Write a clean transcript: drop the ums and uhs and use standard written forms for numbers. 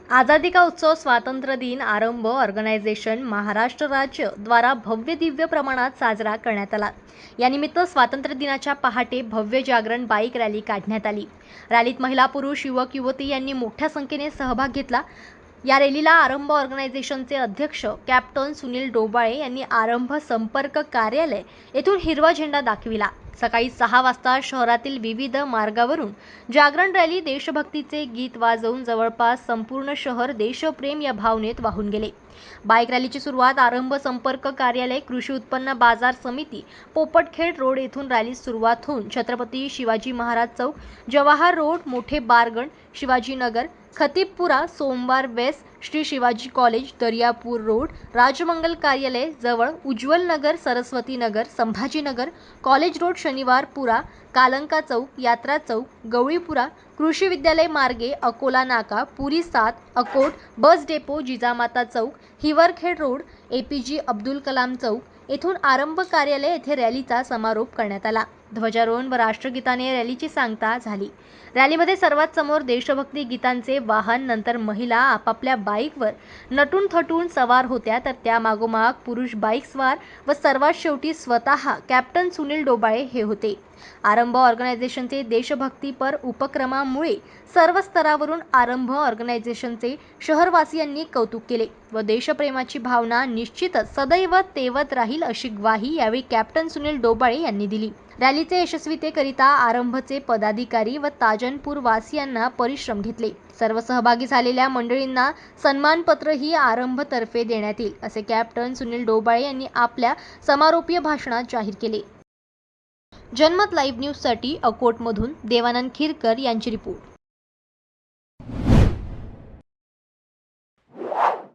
आजादी का उत्सव स्वातंत्र्य दिन आरंभ ऑर्गनायझेशन महाराष्ट्र राज्य द्वारा भव्य दिव्य प्रमाणात साजरा करण्यात आला। यानिमित्त स्वातंत्र्य दिनाच्या पहाटे भव्य जागरण बाईक रॅली काढण्यात आली। रॅलीत महिला पुरुष युवक युवती यांनी मोठ्या संख्येने सहभाग घेतला। या रॅलीला आरंभ ऑर्गनायझेशनचे अध्यक्ष कॅप्टन सुनील डोबाळे यांनी आरंभ संपर्क कार्यालय येथून हिरवा झेंडा दाखविला। सकाळी 6 वाजता शहरातील विविध मार्गावरून जागरण रॅली देशभक्तीचे गीत वाजवून जवळपास संपूर्ण शहर देशप्रेम या भावनेत वाहून गेले। बाईक रॅलीची सुरुवात आरंभ संपर्क कार्यालय कृषी उत्पन्न बाजार समिती पोपटखेड रोड येथून रॅली सुरुवात होऊन छत्रपती शिवाजी महाराज चौक, जवाहर रोड, मोठे बारगण, शिवाजीनगर, खतीबपुरा, सोमवार वेस्ट, श्री शिवाजी कॉलेज, दर्यापूर रोड, राजमंगल कार्यालय जवळ, उज्ज्वल नगर, सरस्वती नगर, संभाजीनगर, कॉलेज रोड, शनिवारपुरा, कालंका चौक, यात्रा चौक, गवळीपुरा, कृषी विद्यालय मार्गे, अकोला नाका, पुरी 7, अकोट, बस डेपो, जिजामाता चौक, हिवरखेड रोड, एपीजे अब्दुल कलाम चौक येथून आरंभ कार्यालय येथे रॅलीचा समारोप करण्यात आला। ध्वजारोहण व राष्ट्रगीताने रॅलीची सांगता झाली। रॅलीमध्ये सर्वात समोर देशभक्ती गीतांचे वाहन, नंतर महिला आपापल्या बाईकवर नटून थटून सवार होत्या, तर त्या मागोमाग पुरुष बाईक स्वार व सर्वात शेवटी स्वतः कॅप्टन सुनील डोबाळे हे होते। आरंभ ऑर्गनायझेशनचे देशभक्तीपर उपक्रमामुळे सर्व स्तरावरून आरंभ ऑर्गनायझेशनचे शहरवासियांनी कौतुक केले व देशप्रेमाची भावना निश्चितच सदैव तेवत राहील अशी ग्वाही यावेळी कॅप्टन सुनील डोबाळे यांनी दिली। रॅलीचे यशस्वीतेकरिता आरंभचे पदाधिकारी व ताजनपूर वासियांना परिश्रम घेतले। सर्व सहभागी झालेल्या मंडळींना सन्मानपत्रही आरंभतर्फे देण्यात येईल असे कॅप्टन सुनील डोबाळे यांनी आपल्या समारोपीय भाषणात जाहीर केले। जनमत लाईव्ह न्यूजसाठी अकोटमधून देवानंद खिरकर यांची रिपोर्ट।